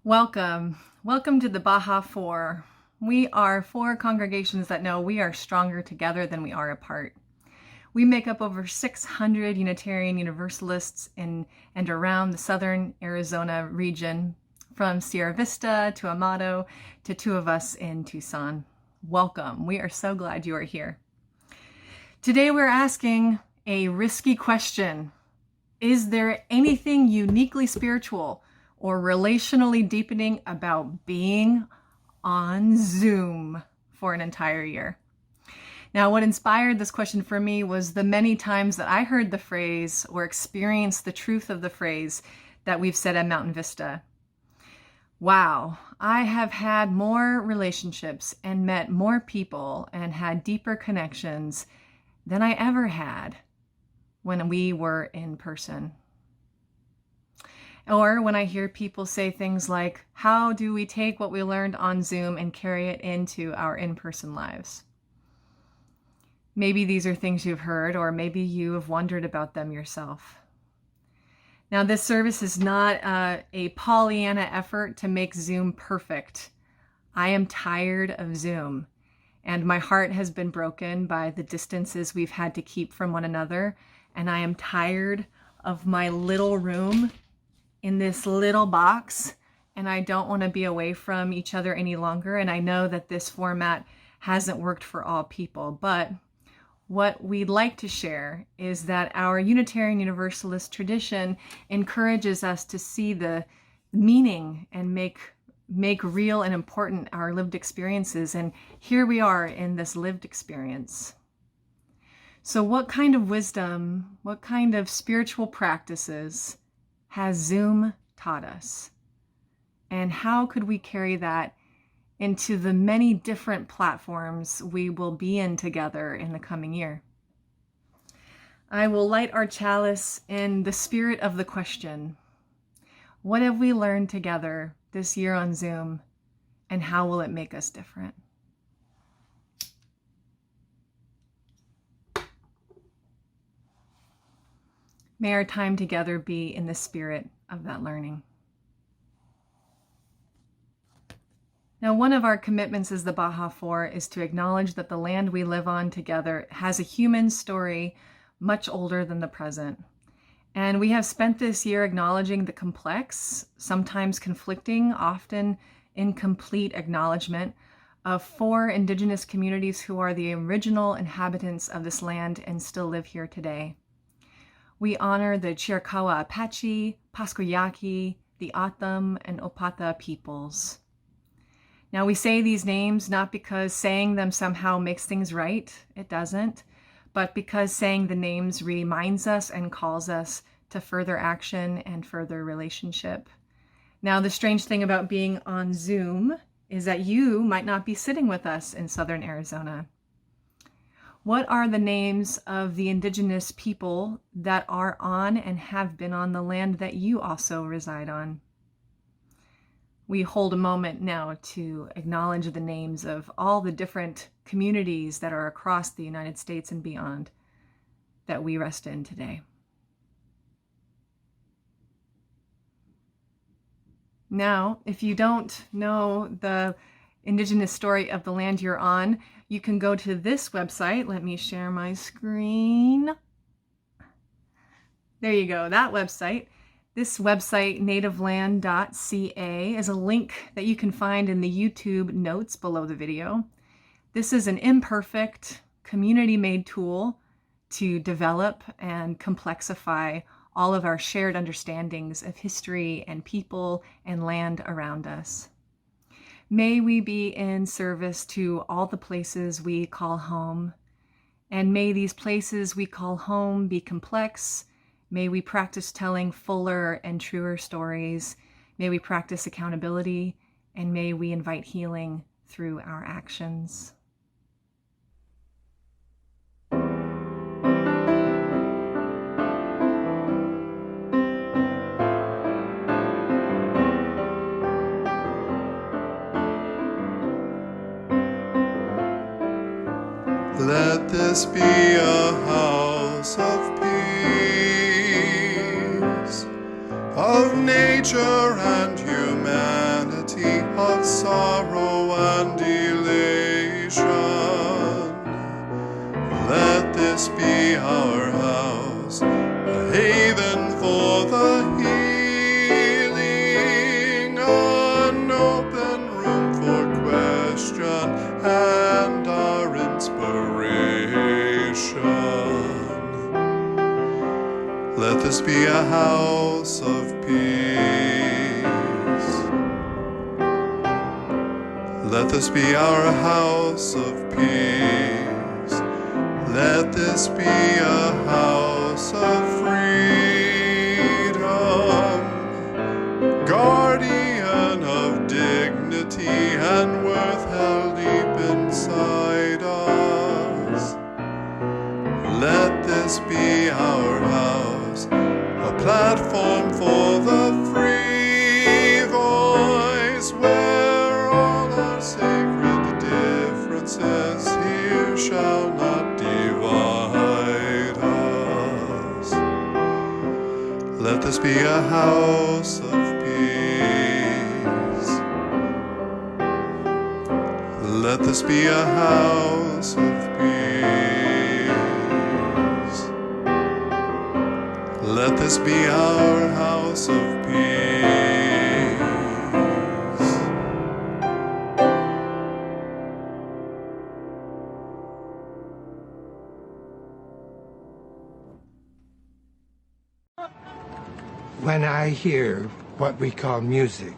Welcome. Welcome to the Baja 4. We are 4 congregations that know we are stronger together than we are apart. We make up over 600 Unitarian Universalists in and around the southern Arizona region, from Sierra Vista to Amado to 2 of us in Tucson. Welcome. We are so glad you are here. Today we're asking a risky question. Is there anything uniquely spiritual or relationally deepening about being on Zoom for an entire year? Now, what inspired this question for me was the many times that I heard the phrase or experienced the truth of the phrase that we've said at Mountain Vista. Wow, I have had more relationships and met more people and had deeper connections than I ever had when we were in person. Or when I hear people say things like, how do we take what we learned on Zoom and carry it into our in-person lives? Maybe these are things you've heard, or maybe you have wondered about them yourself. Now, this service is not a Pollyanna effort to make Zoom perfect. I am tired of Zoom, and my heart has been broken by the distances we've had to keep from one another, and I am tired of my little room in this little box, and I don't want to be away from each other any longer. And I know that this format hasn't worked for all people, but what we'd like to share is that our Unitarian Universalist tradition encourages us to see the meaning and make real and important our lived experiences. And here we are in this lived experience. So what kind of wisdom, what kind of spiritual practices has Zoom taught us? And how could we carry that into the many different platforms we will be in together in the coming year? I will light our chalice in the spirit of the question. What have we learned together this year on Zoom, and how will it make us different? May our time together be in the spirit of that learning. Now, one of our commitments as the Baja 4 is to acknowledge that the land we live on together has a human story much older than the present. And we have spent this year acknowledging the complex, sometimes conflicting, often incomplete acknowledgement of 4 indigenous communities who are the original inhabitants of this land and still live here today. We honor the Chiricahua Apache, Pasquayaqui, the O'odham, and Opata peoples. Now, we say these names not because saying them somehow makes things right. It doesn't. But because saying the names reminds us and calls us to further action and further relationship. Now, the strange thing about being on Zoom is that you might not be sitting with us in southern Arizona. What are the names of the indigenous people that are on and have been on the land that you also reside on? We hold a moment now to acknowledge the names of all the different communities that are across the United States and beyond that we rest in today. Now, if you don't know the indigenous story of the land you're on, you can go to this website. Let me share my screen. There you go, that website. This website, nativeland.ca, is a link that you can find in the YouTube notes below the video. This is an imperfect, community-made tool to develop and complexify all of our shared understandings of history and people and land around us. May we be in service to all the places we call home, and may these places we call home be complex. May we practice telling fuller and truer stories. May we practice accountability, and may we invite healing through our actions. Let this be a house of peace, a of nature and humanity, of sorrow and elation. Let this be our house, a haven for the healing, an open room for question and our inspiration. Let this be a house of peace. Let this be our house of peace. Let this be a house of freedom, guardian of dignity and worth held deep inside us. Let this be our house, a platform for the free voice, where all our sacred differences here shall not divide us. Let this be a house of peace. Let this be a house of peace. Let this be our house of peace. When I hear what we call music,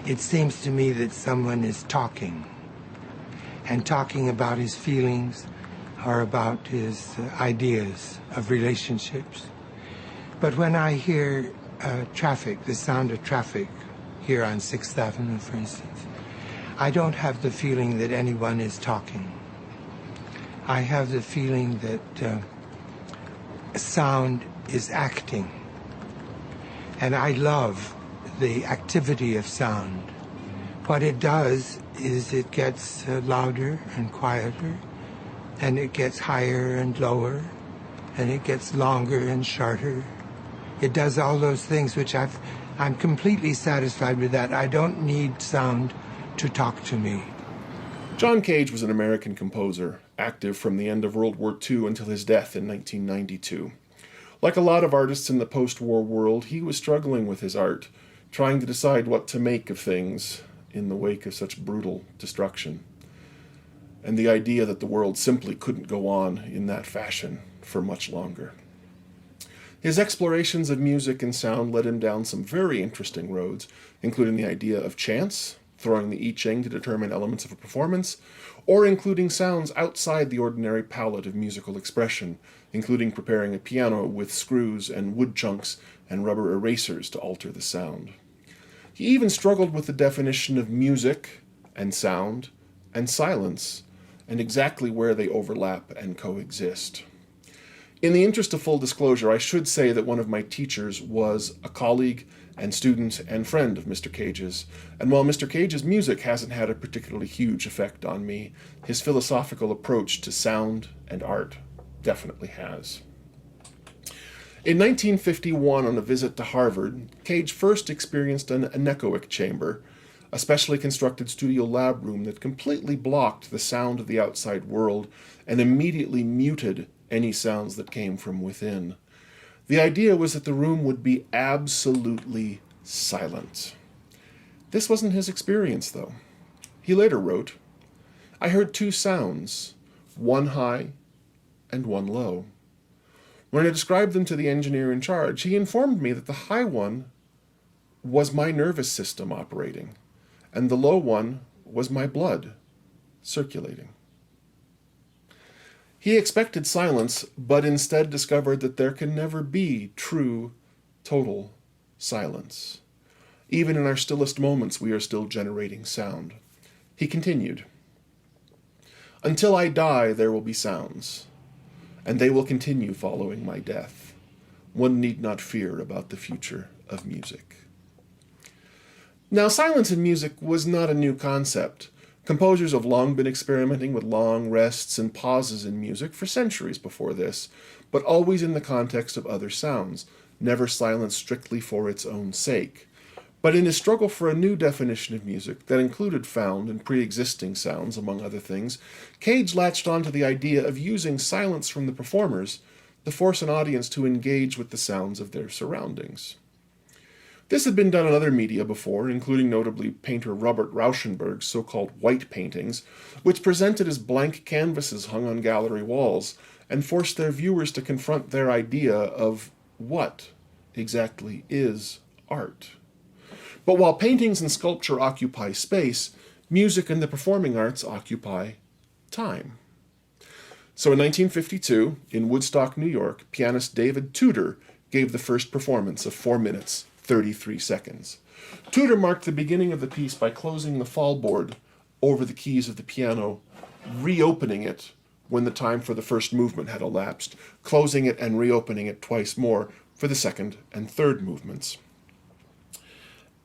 it seems to me that someone is talking, and talking about his feelings or about his ideas of relationships. But when I hear traffic, the sound of traffic here on 6th Avenue, for instance, I don't have the feeling that anyone is talking. I have the feeling that sound is acting. And I love the activity of sound. What it does is it gets louder and quieter, and it gets higher and lower, and it gets longer and shorter. It does all those things which I'm completely satisfied with that. I don't need sound to talk to me. John Cage was an American composer, active from the end of World War II until his death in 1992. Like a lot of artists in the post-war world, he was struggling with his art, trying to decide what to make of things in the wake of such brutal destruction, and the idea that the world simply couldn't go on in that fashion for much longer. His explorations of music and sound led him down some very interesting roads, including the idea of chance, throwing the I Ching to determine elements of a performance, or including sounds outside the ordinary palette of musical expression, including preparing a piano with screws and wood chunks and rubber erasers to alter the sound. He even struggled with the definition of music and sound and silence, and exactly where they overlap and coexist. In the interest of full disclosure, I should say that one of my teachers was a colleague and student and friend of Mr. Cage's, and while Mr. Cage's music hasn't had a particularly huge effect on me, his philosophical approach to sound and art definitely has. In 1951, on a visit to Harvard, Cage first experienced an anechoic chamber, a specially constructed studio lab room that completely blocked the sound of the outside world and immediately muted any sounds that came from within. The idea was that the room would be absolutely silent. This wasn't his experience, though. He later wrote, "I heard two sounds, one high and one low. When I described them to the engineer in charge, he informed me that the high one was my nervous system operating, and the low one was my blood circulating." He expected silence, but instead discovered that there can never be true, total silence. Even in our stillest moments, we are still generating sound. He continued, "Until I die, there will be sounds, and they will continue following my death. One need not fear about the future of music." Now, silence in music was not a new concept. Composers have long been experimenting with long rests and pauses in music for centuries before this, but always in the context of other sounds, never silence strictly for its own sake. But in his struggle for a new definition of music that included found and pre-existing sounds, among other things, Cage latched onto the idea of using silence from the performers to force an audience to engage with the sounds of their surroundings. This had been done in other media before, including notably painter Robert Rauschenberg's so-called white paintings, which presented as blank canvases hung on gallery walls and forced their viewers to confront their idea of what exactly is art. But while paintings and sculpture occupy space, music and the performing arts occupy time. So in 1952, in Woodstock, New York, pianist David Tudor gave the first performance of 4 minutes, 33 seconds. Tudor marked the beginning of the piece by closing the fallboard over the keys of the piano, reopening it when the time for the first movement had elapsed, closing it and reopening it twice more for the second and third movements.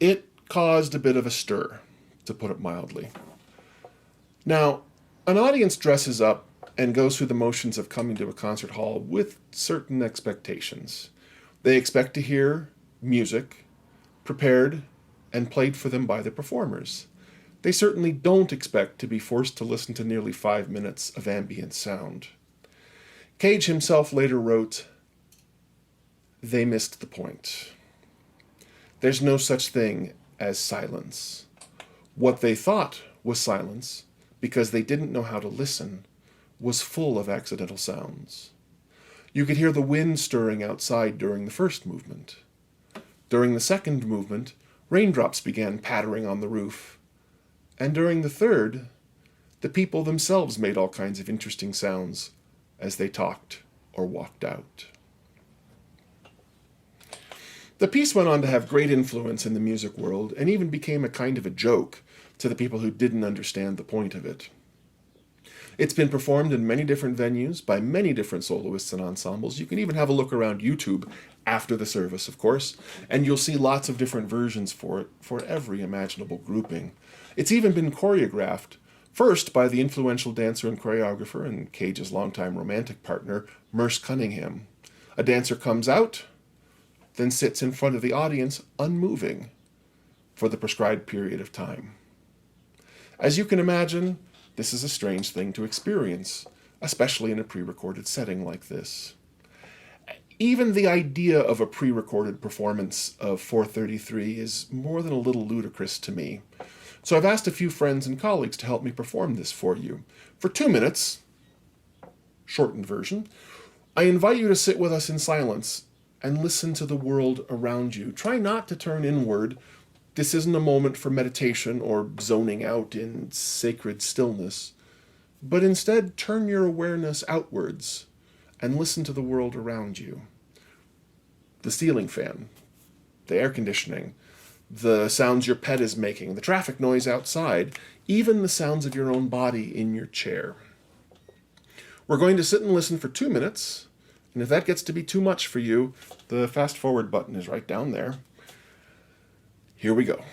It caused a bit of a stir, to put it mildly. Now, an audience dresses up and goes through the motions of coming to a concert hall with certain expectations. They expect to hear music prepared and played for them by the performers. They certainly don't expect to be forced to listen to nearly 5 minutes of ambient sound. Cage himself later wrote, "They missed the point. There's no such thing as silence. What they thought was silence, because they didn't know how to listen, was full of accidental sounds. You could hear the wind stirring outside during the first movement. During the second movement, raindrops began pattering on the roof. And during the third, the people themselves made all kinds of interesting sounds as they talked or walked out." The piece went on to have great influence in the music world and even became a kind of a joke to the people who didn't understand the point of it. It's been performed in many different venues by many different soloists and ensembles. You can even have a look around YouTube after the service, of course, and you'll see lots of different versions for it for every imaginable grouping. It's even been choreographed, first by the influential dancer and choreographer and Cage's longtime romantic partner, Merce Cunningham. A dancer comes out, then sits in front of the audience unmoving for the prescribed period of time. As you can imagine, this is a strange thing to experience, especially in a pre-recorded setting like this. Even the idea of a pre-recorded performance of 433 is more than a little ludicrous to me. So I've asked a few friends and colleagues to help me perform this for you. For 2 minutes, shortened version, I invite you to sit with us in silence and listen to the world around you. Try not to turn inward. This isn't a moment for meditation or zoning out in sacred stillness, but instead turn your awareness outwards and listen to the world around you. The ceiling fan, the air conditioning, the sounds your pet is making, the traffic noise outside, even the sounds of your own body in your chair. We're going to sit and listen for 2 minutes, and if that gets to be too much for you, the fast forward button is right down there. Here we go.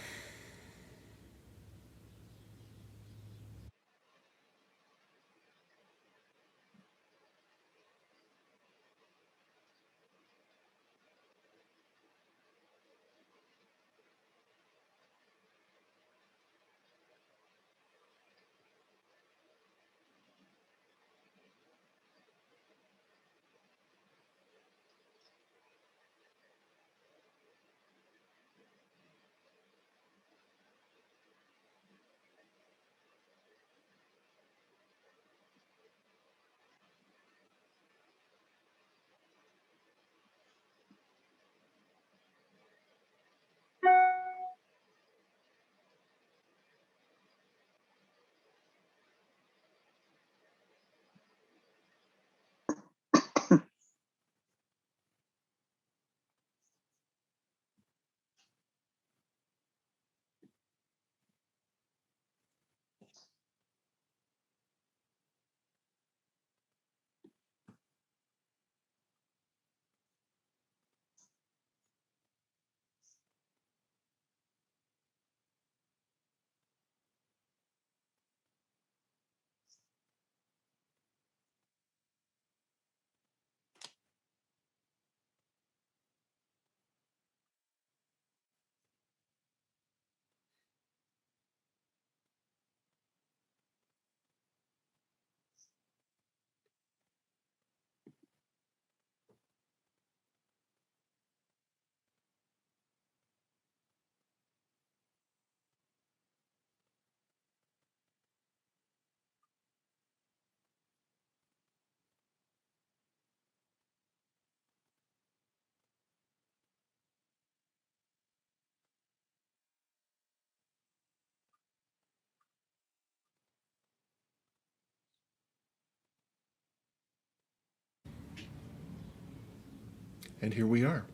And here we are.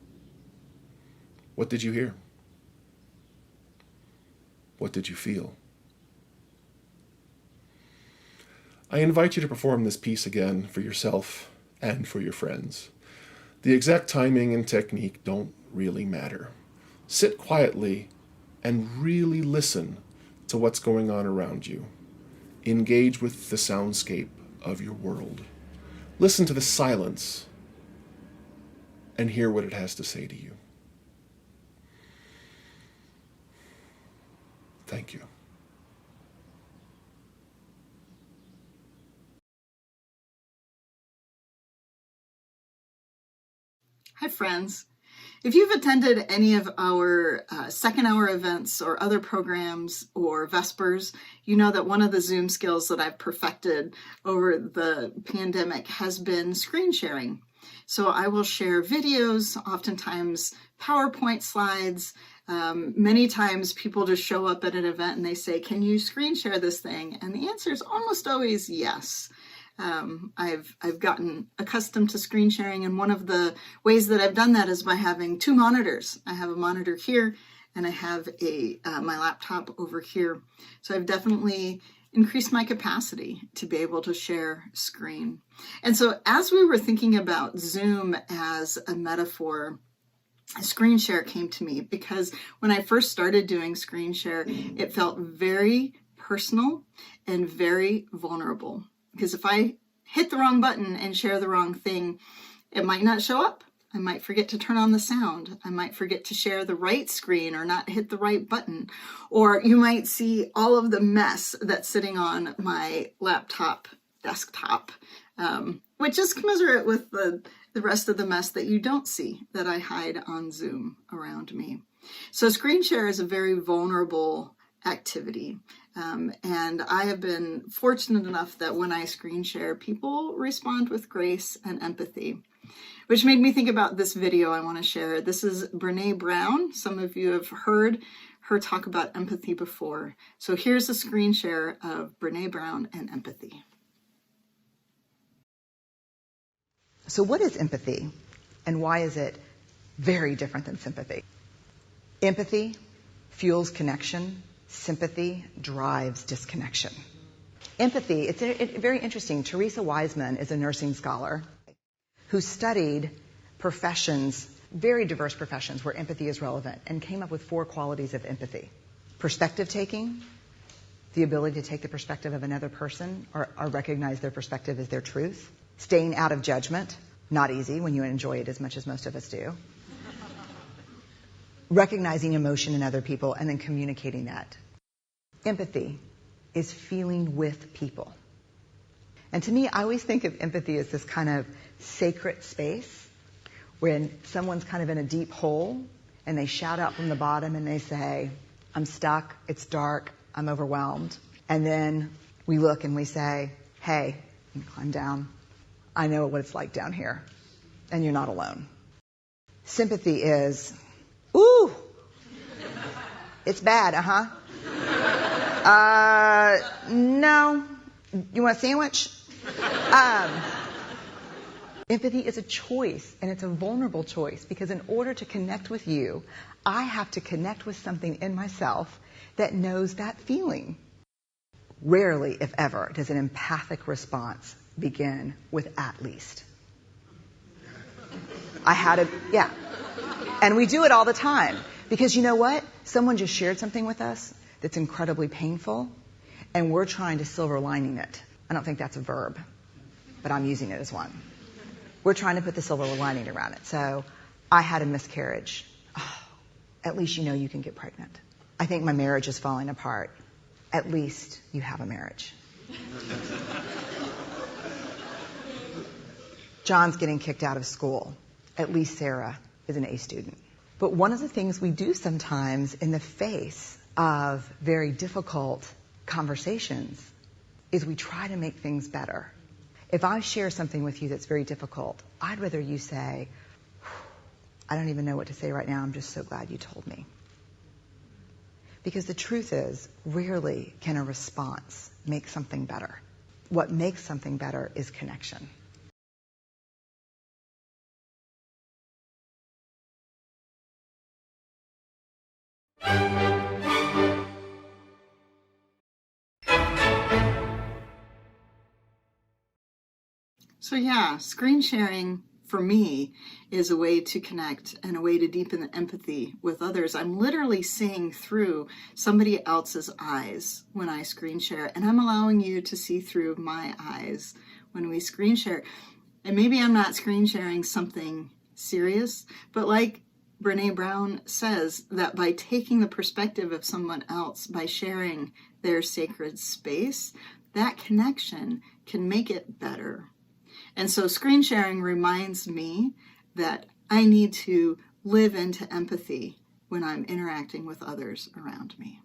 What did you hear? What did you feel? I invite you to perform this piece again for yourself and for your friends. The exact timing and technique don't really matter. Sit quietly and really listen to what's going on around you. Engage with the soundscape of your world. Listen to the silence and hear what it has to say to you. Thank you. Hi, friends. If you've attended any of our second hour events or other programs or Vespers, you know that one of the Zoom skills that I've perfected over the pandemic has been screen sharing. So I will share videos, oftentimes PowerPoint slides. Many times people just show up at an event and they say, "Can you screen share this thing?" And the answer is almost always yes. I've gotten accustomed to screen sharing, and one of the ways that I've done that is by having two monitors. I have a monitor here, and I have my laptop over here. So I've definitely increased my capacity to be able to share screen. And so as we were thinking about Zoom as a metaphor, screen share came to me because when I first started doing screen share, it felt very personal and very vulnerable. Because if I hit the wrong button and share the wrong thing, it might not show up. I might forget to turn on the sound. I might forget to share the right screen or not hit the right button. Or you might see all of the mess that's sitting on my laptop desktop, which is commensurate with the rest of the mess that you don't see that I hide on Zoom around me. So screen share is a very vulnerable activity. And I have been fortunate enough that when I screen share, people respond with grace and empathy, which made me think about this video I want to share. This is Brene Brown. Some of you have heard her talk about empathy before. So here's a screen share of Brene Brown and empathy. So what is empathy, and why is it very different than sympathy? Empathy fuels connection. Sympathy drives disconnection. Empathy, it's very interesting. Teresa Wiseman is a nursing scholar who studied professions, very diverse professions where empathy is relevant, and came up with 4 qualities of empathy. Perspective taking, the ability to take the perspective of another person or recognize their perspective as their truth. Staying out of judgment, not easy when you enjoy it as much as most of us do. Recognizing emotion in other people and then communicating that. Empathy is feeling with people. And to me, I always think of empathy as this kind of sacred space when someone's kind of in a deep hole and they shout out from the bottom and they say, "I'm stuck, it's dark, I'm overwhelmed." And then we look and we say, "Hey, you can climb down. I know what it's like down here, and you're not alone." Sympathy is, "Ooh, it's bad, no. You want a sandwich?" Empathy is a choice, and it's a vulnerable choice, because in order to connect with you, I have to connect with something in myself that knows that feeling. Rarely, if ever, does an empathic response begin with "at least." Yeah. And we do it all the time. Because you know what? Someone just shared something with us that's incredibly painful, and we're trying to silver lining it. I don't think that's a verb, but I'm using it as one. We're trying to put the silver lining around it. So, I had a miscarriage. Oh, at least you know you can get pregnant. I think my marriage is falling apart. At least you have a marriage. John's getting kicked out of school. At least Sarah is an A student. But one of the things we do sometimes in the face of very difficult conversations is we try to make things better. If I share something with you that's very difficult, I'd rather you say, "I don't even know what to say right now. I'm just so glad you told me." Because the truth is, rarely can a response make something better. What makes something better is connection. So yeah, screen sharing for me is a way to connect and a way to deepen the empathy with others. I'm literally seeing through somebody else's eyes when I screen share, and I'm allowing you to see through my eyes when we screen share. And maybe I'm not screen sharing something serious, but like Brene Brown says, that by taking the perspective of someone else, by sharing their sacred space, that connection can make it better. And so screen sharing reminds me that I need to live into empathy when I'm interacting with others around me.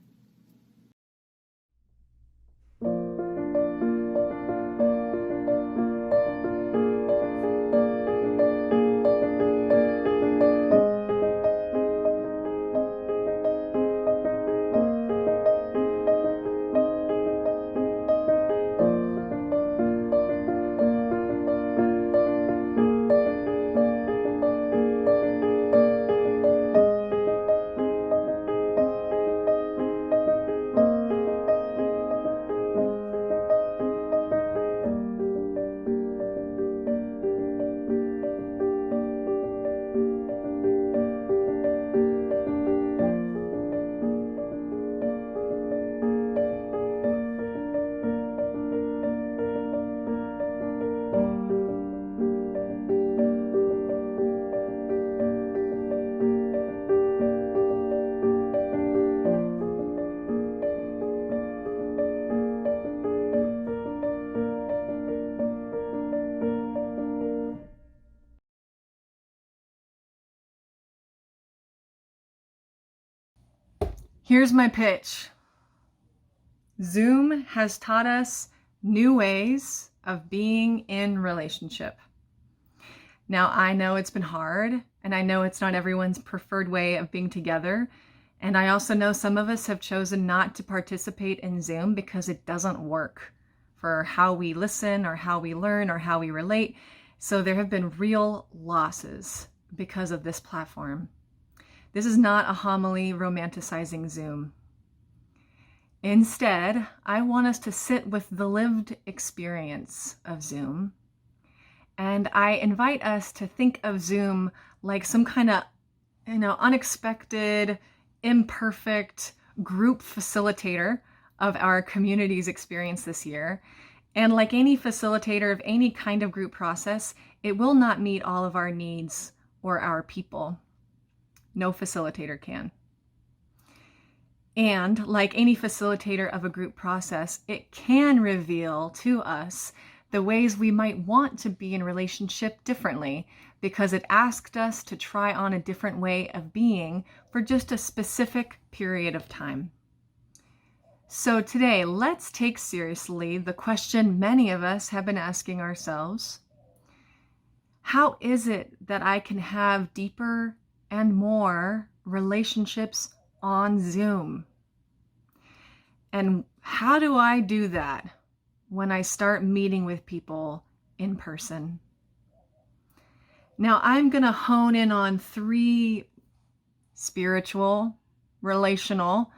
Here's my pitch. Zoom has taught us new ways of being in relationship. Now, I know it's been hard, and I know it's not everyone's preferred way of being together. And I also know some of us have chosen not to participate in Zoom because it doesn't work for how we listen or how we learn or how we relate. So there have been real losses because of this platform. This is not a homily romanticizing Zoom. Instead, I want us to sit with the lived experience of Zoom. And I invite us to think of Zoom like some kind of, unexpected, imperfect group facilitator of our community's experience this year. And like any facilitator of any kind of group process, it will not meet all of our needs or our people. No facilitator can. And like any facilitator of a group process, it can reveal to us the ways we might want to be in relationship differently, because it asked us to try on a different way of being for just a specific period of time. So today, let's take seriously the question many of us have been asking ourselves. How is it that I can have deeper and more relationships on Zoom? And how do I do that when I start meeting with people in person? Now, I'm going to hone in on 3 spiritual, relational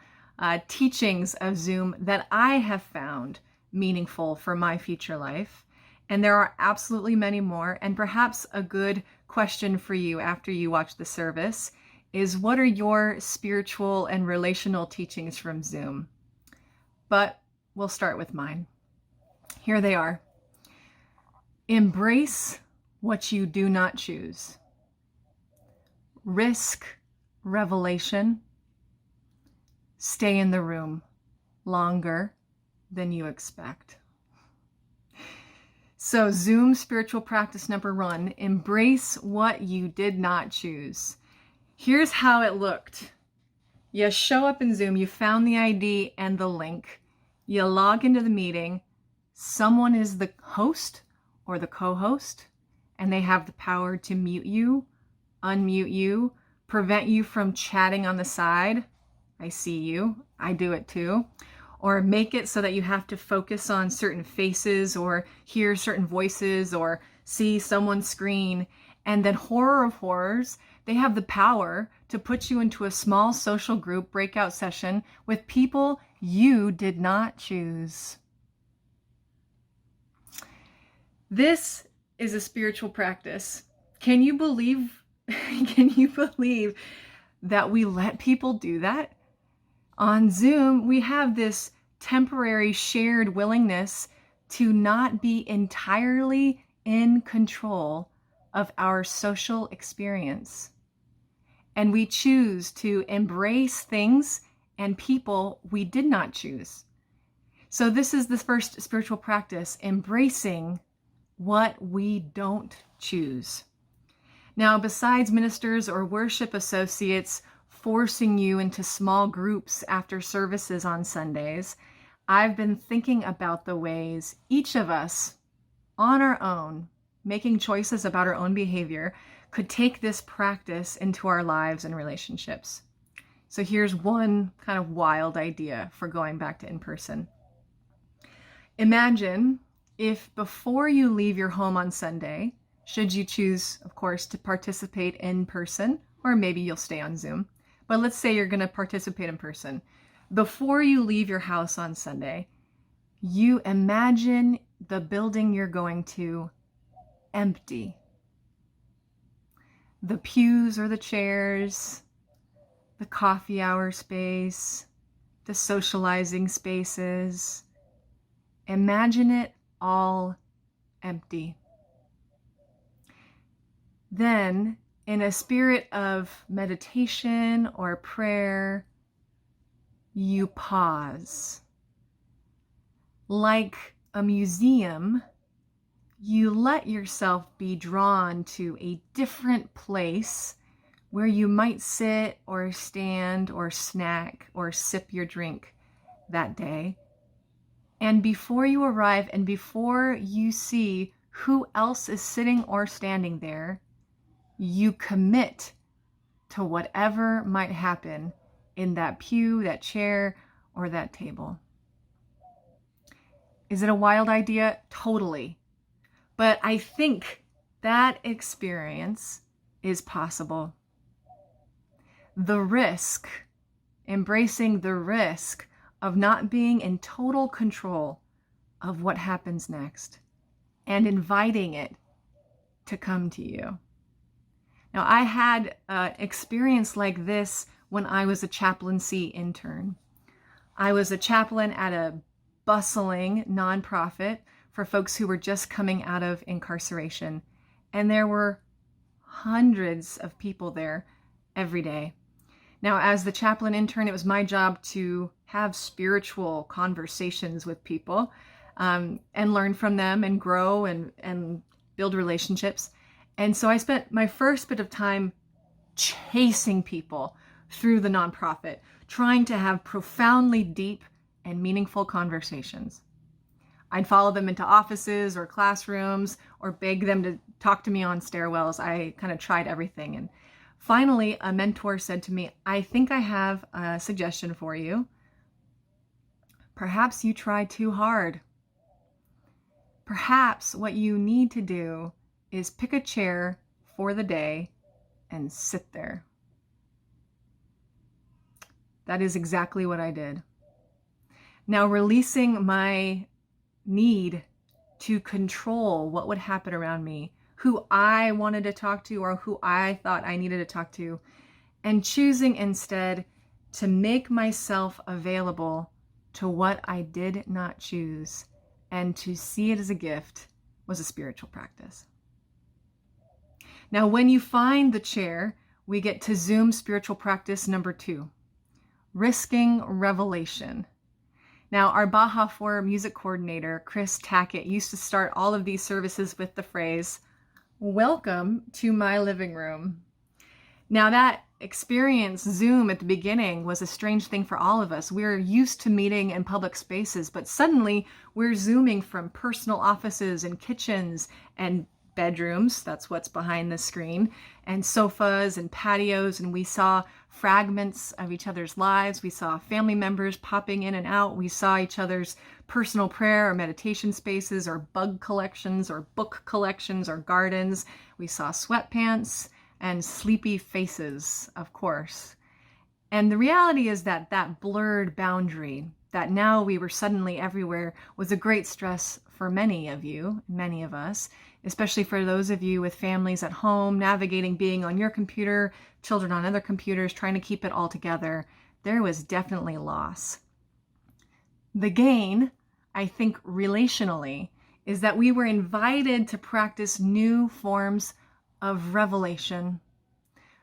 teachings of Zoom that I have found meaningful for my future life. And there are absolutely many more. And perhaps a good question for you after you watch the service is, what are your spiritual and relational teachings from Zoom? But we'll start with mine. Here they are. Embrace what you do not choose. Risk revelation. Stay in the room longer than you expect. So Zoom spiritual practice number 1, embrace what you did not choose. Here's how it looked. You show up in Zoom, you found the ID and the link, you log into the meeting, someone is the host or the co-host, and they have the power to mute you, unmute you, prevent you from chatting on the side. I see you, I do it too. Or make it so that you have to focus on certain faces or hear certain voices or see someone's screen. And then horror of horrors, They have the power to put you into a small social group breakout session with people you did not choose. This is a spiritual practice. Can you believe that we let people do that? On Zoom, we have this temporary shared willingness to not be entirely in control of our social experience. And we choose to embrace things and people we did not choose. So this is the first spiritual practice, embracing what we don't choose. Now, besides ministers or worship associates forcing you into small groups after services on Sundays, I've been thinking about the ways each of us on our own, making choices about our own behavior, could take this practice into our lives and relationships. So here's one kind of wild idea for going back to in-person. Imagine if before you leave your home on Sunday, should you choose, of course, to participate in person, or maybe you'll stay on Zoom, but let's say you're going to participate in person. Before you leave your house on Sunday, you imagine the building you're going to empty. The pews or the chairs, the coffee hour space, the socializing spaces. Imagine it all empty. Then, in a spirit of meditation or prayer, you pause. Like a museum, you let yourself be drawn to a different place where you might sit or stand or snack or sip your drink that day. And before you arrive and before you see who else is sitting or standing there, you commit to whatever might happen in that pew, that chair, or that table. Is it a wild idea? Totally. But I think that experience is possible. The risk, embracing the risk of not being in total control of what happens next and inviting it to come to you. Now, I had an experience like this when I was a chaplaincy intern. I was a chaplain at a bustling nonprofit for folks who were just coming out of incarceration. And there were hundreds of people there every day. Now, as the chaplain intern, it was my job to have spiritual conversations with people and learn from them and grow and build relationships. And so I spent my first bit of time chasing people through the nonprofit, trying to have profoundly deep and meaningful conversations. I'd follow them into offices or classrooms or beg them to talk to me on stairwells. I kind of tried everything. And finally, a mentor said to me, I think I have a suggestion for you. Perhaps you try too hard. Perhaps what you need to do is pick a chair for the day and sit there. That is exactly what I did. Now, releasing my need to control what would happen around me, who I wanted to talk to or who I thought I needed to talk to, and choosing instead to make myself available to what I did not choose and to see it as a gift was a spiritual practice. Now, when you find the chair, we get to Zoom spiritual practice number 2, risking revelation. Now, our Baja 4 music coordinator, Chris Tackett, used to start all of these services with the phrase, "Welcome to my living room." Now, that experience, Zoom at the beginning, was a strange thing for all of us. We're used to meeting in public spaces, but suddenly we're Zooming from personal offices and kitchens and bedrooms, that's what's behind the screen, and sofas and patios, and we saw fragments of each other's lives. We saw family members popping in and out. We saw each other's personal prayer or meditation spaces or bug collections or book collections or gardens. We saw sweatpants and sleepy faces, of course. And the reality is that that blurred boundary, that now we were suddenly everywhere, was a great stress for many of you, many of us, especially for those of you with families at home, navigating being on your computer, children on other computers, trying to keep it all together. There was definitely loss. The gain, I think relationally, is that we were invited to practice new forms of revelation,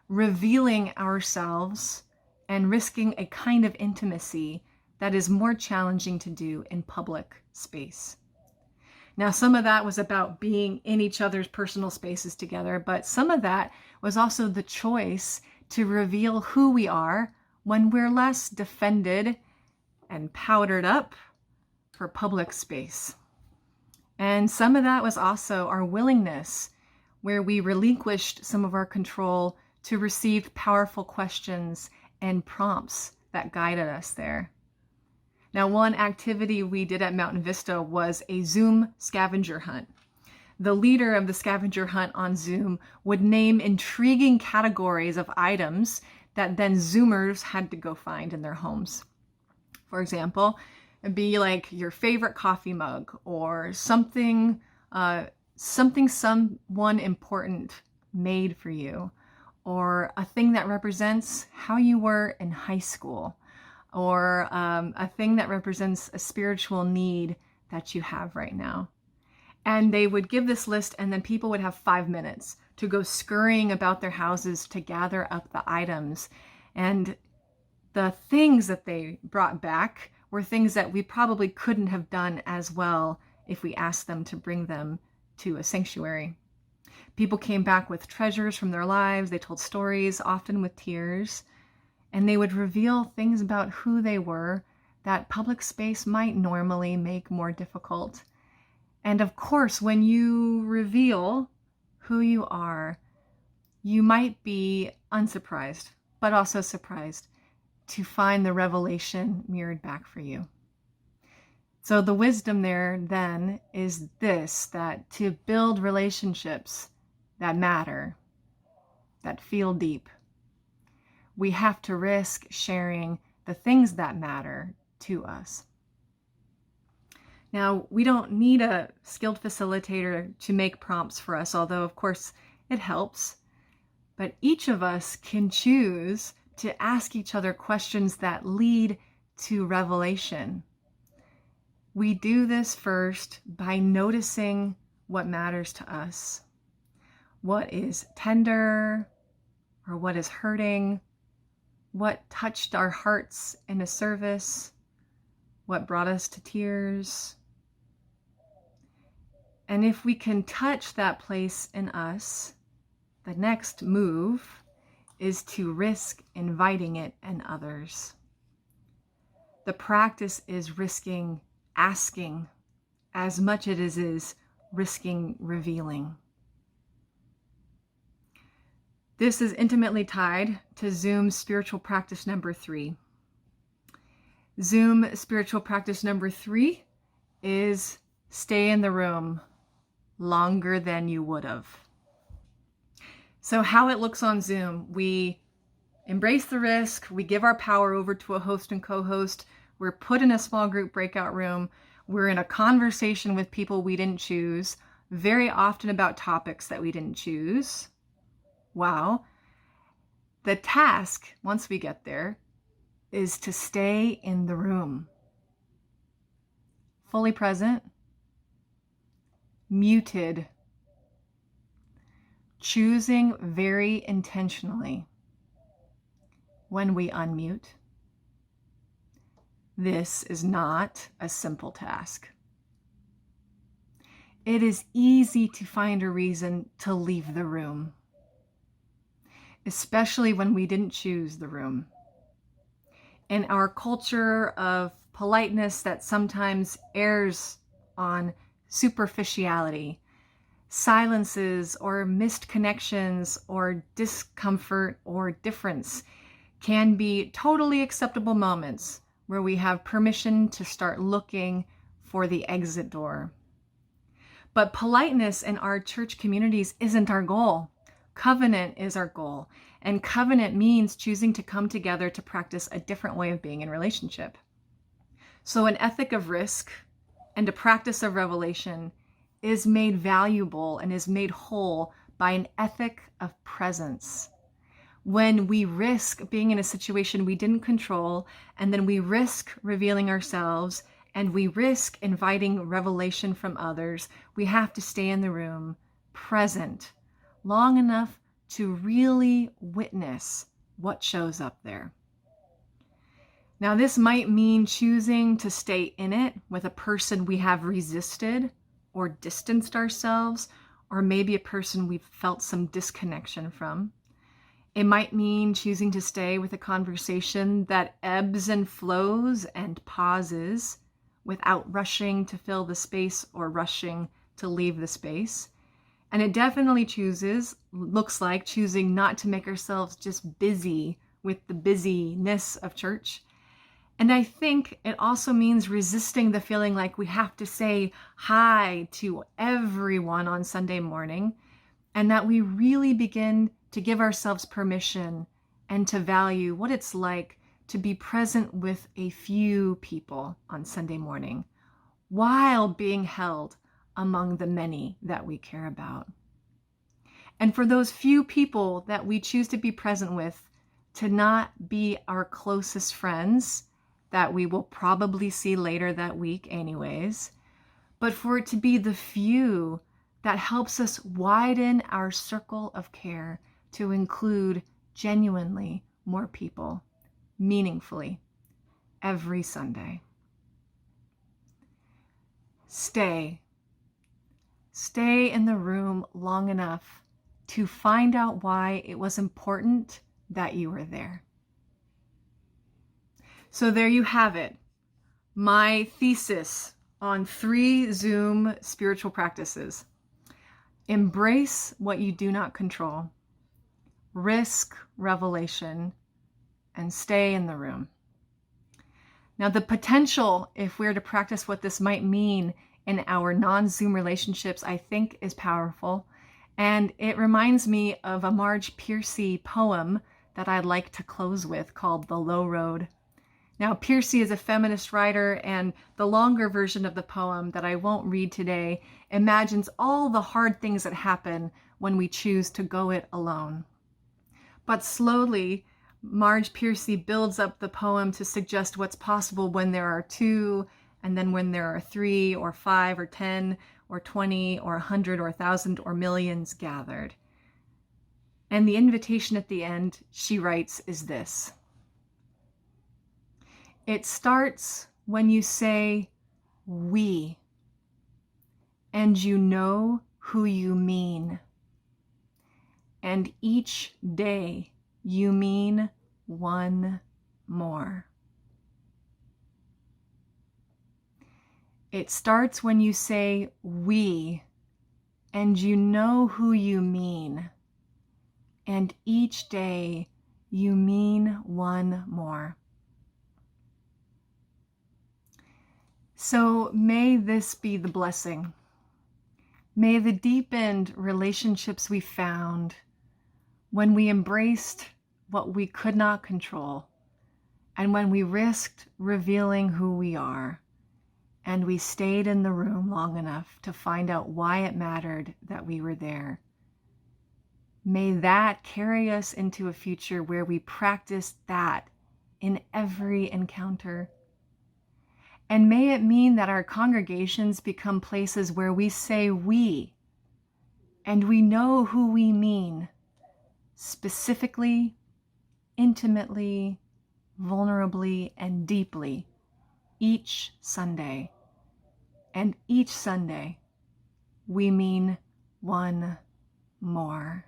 revealing ourselves and risking a kind of intimacy that is more challenging to do in public space. Now, some of that was about being in each other's personal spaces together, but some of that was also the choice to reveal who we are when we're less defended and powdered up for public space. And some of that was also our willingness, where we relinquished some of our control to receive powerful questions and prompts that guided us there. Now, one activity we did at Mountain Vista was a Zoom scavenger hunt. The leader of the scavenger hunt on Zoom would name intriguing categories of items that then Zoomers had to go find in their homes. For example, it'd be like your favorite coffee mug or something someone important made for you, or a thing that represents how you were in high school, or a thing that represents a spiritual need that you have right now. And they would give this list, and then people would have 5 minutes to go scurrying about their houses to gather up the items. And the things that they brought back were things that we probably couldn't have done as well if we asked them to bring them to a sanctuary. People came back with treasures from their lives. They told stories, often with tears, and they would reveal things about who they were that public space might normally make more difficult. And of course, when you reveal who you are, you might be unsurprised, but also surprised to find the revelation mirrored back for you. So the wisdom there then is this, that to build relationships that matter, that feel deep, we have to risk sharing the things that matter to us. Now, we don't need a skilled facilitator to make prompts for us, although of course it helps, but each of us can choose to ask each other questions that lead to revelation. We do this first by noticing what matters to us, what is tender or what is hurting, what touched our hearts in a service, what brought us to tears. And if we can touch that place in us, the next move is to risk inviting it in others. The practice is risking asking as much as it is risking revealing. This is intimately tied to Zoom's spiritual practice number 3. Zoom spiritual practice number 3 is stay in the room longer than you would have. So how it looks on Zoom, we embrace the risk, we give our power over to a host and co-host, we're put in a small group breakout room, we're in a conversation with people we didn't choose, very often about topics that we didn't choose. Wow. The task, once we get there, is to stay in the room. Fully present, muted, choosing very intentionally when we unmute. This is not a simple task. It is easy to find a reason to leave the room, especially when we didn't choose the room. In our culture of politeness that sometimes errs on superficiality, silences or missed connections or discomfort or difference can be totally acceptable moments where we have permission to start looking for the exit door. But politeness in our church communities isn't our goal. Covenant is our goal, and covenant means choosing to come together to practice a different way of being in relationship. So an ethic of risk and a practice of revelation is made valuable and is made whole by an ethic of presence. When we risk being in a situation we didn't control, and then we risk revealing ourselves, and we risk inviting revelation from others, we have to stay in the room, present, long enough to really witness what shows up there. Now, this might mean choosing to stay in it with a person we have resisted or distanced ourselves, or maybe a person we've felt some disconnection from. It might mean choosing to stay with a conversation that ebbs and flows and pauses without rushing to fill the space or rushing to leave the space. And it definitely looks like choosing not to make ourselves just busy with the busyness of church. And I think it also means resisting the feeling like we have to say hi to everyone on Sunday morning, and that we really begin to give ourselves permission and to value what it's like to be present with a few people on Sunday morning while being held among the many that we care about. And for those few people that we choose to be present with, to not be our closest friends that we will probably see later that week anyways, but for it to be the few that helps us widen our circle of care to include genuinely more people, meaningfully, every Sunday. Stay in the room long enough to find out why it was important that you were there. So there you have it, my thesis on 3 Zoom spiritual practices. Embrace what you do not control, risk revelation, and stay in the room. Now, the potential, if we're to practice what this might mean in our non-Zoom relationships, I think is powerful. And it reminds me of a Marge Piercy poem that I'd like to close with called The Low Road. Now, Piercy is a feminist writer, and the longer version of the poem that I won't read today imagines all the hard things that happen when we choose to go it alone. But slowly, Marge Piercy builds up the poem to suggest what's possible when there are 2, and then when there are 3 or 5 or 10 or 20 or 100 or 1,000 or millions gathered. And the invitation at the end, she writes, is this. It starts when you say we, and you know who you mean. And each day you mean one more. It starts when you say we, and you know who you mean. And each day you mean one more. So may this be the blessing. May the deepened relationships we found when we embraced what we could not control, and when we risked revealing who we are, and we stayed in the room long enough to find out why it mattered that we were there. May that carry us into a future where we practice that in every encounter. And may it mean that our congregations become places where we say we, and we know who we mean, specifically, intimately, vulnerably, and deeply, each Sunday. And each Sunday, we mean one more.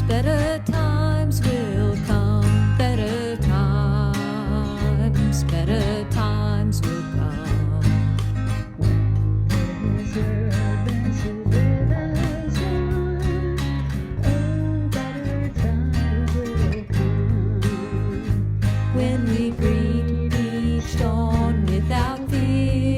Better times will come, better times will come. When we greet each dawn without fear.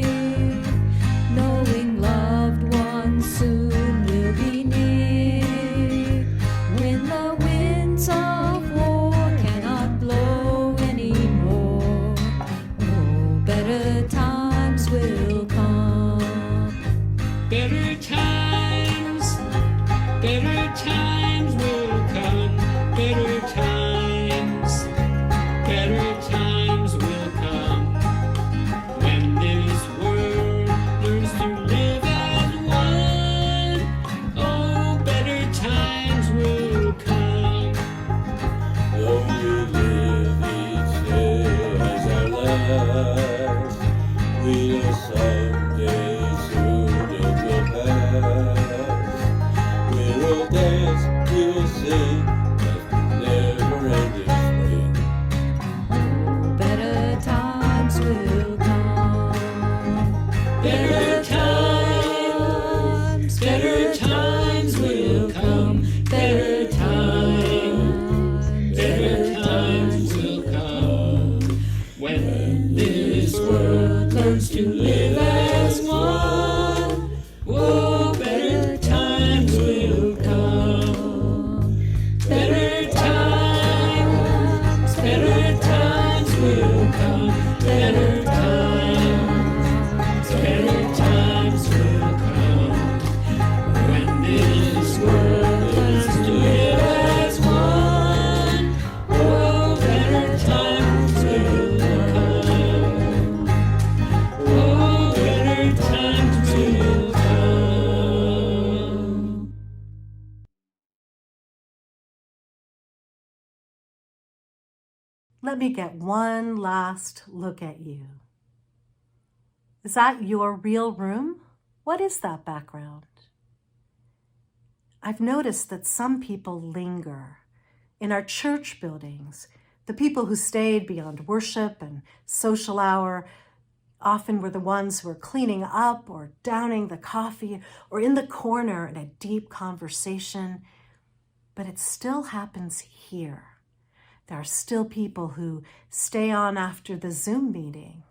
let me get one last look at you. Is that your real room? What is that background? I've noticed that some people linger in our church buildings. The people who stayed beyond worship and social hour often were the ones who were cleaning up or downing the coffee or in the corner in a deep conversation. But it still happens here. There are still people who stay on after the Zoom meeting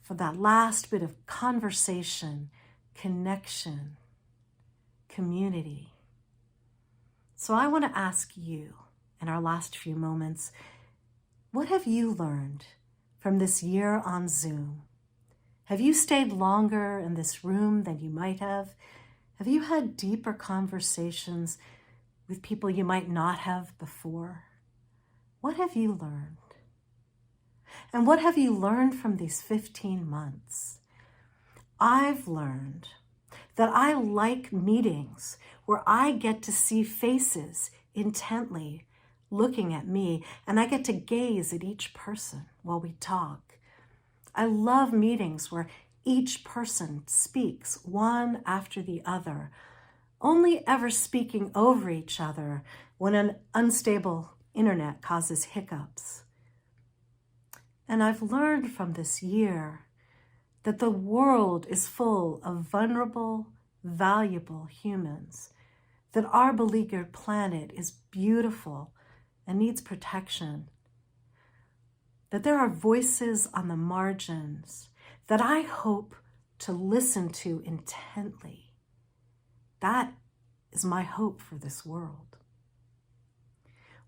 for that last bit of conversation, connection, community. So I want to ask you in our last few moments, what have you learned from this year on Zoom? Have you stayed longer in this room than you might have? Have you had deeper conversations with people you might not have before? What have you learned? And what have you learned from these 15 months? I've learned that I like meetings where I get to see faces intently looking at me, and I get to gaze at each person while we talk. I love meetings where each person speaks one after the other, only ever speaking over each other when an unstable internet causes hiccups. And I've learned from this year that the world is full of vulnerable, valuable humans, that our beleaguered planet is beautiful and needs protection, that there are voices on the margins that I hope to listen to intently. That is my hope for this world.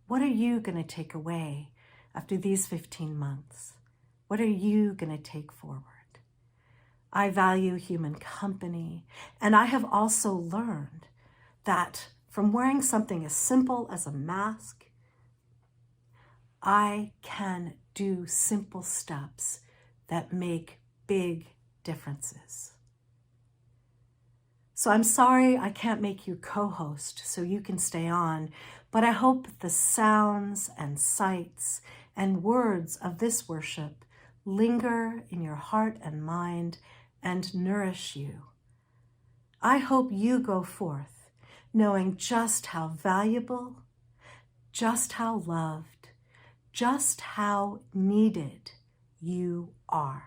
What are you going to take away after these 15 months? What are you going to take forward? I value human company, and I have also learned that from wearing something as simple as a mask, I can do simple steps that make big differences. So I'm sorry I can't make you co-host so you can stay on, but I hope the sounds and sights and words of this worship linger in your heart and mind and nourish you. I hope you go forth knowing just how valuable, just how loved, just how needed you are.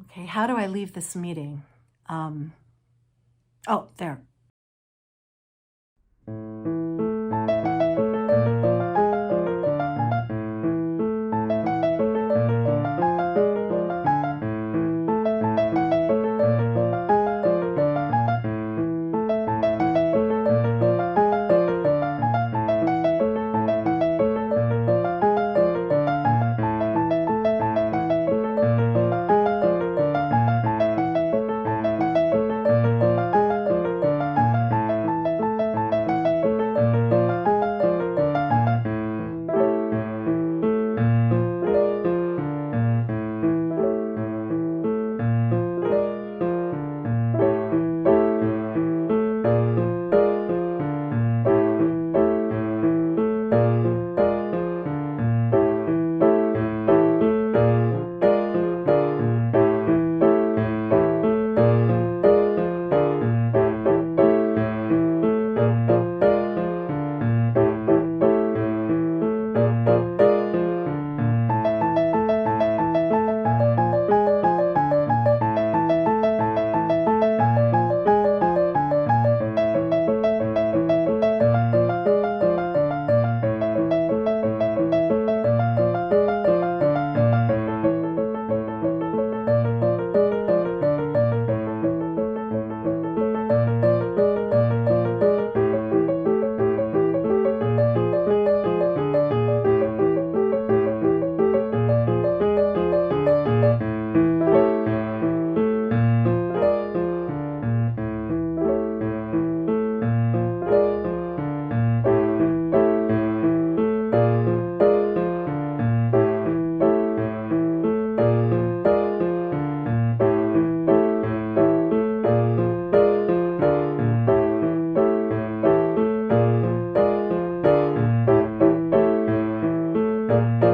Okay, how do I leave this meeting? Oh, there. you.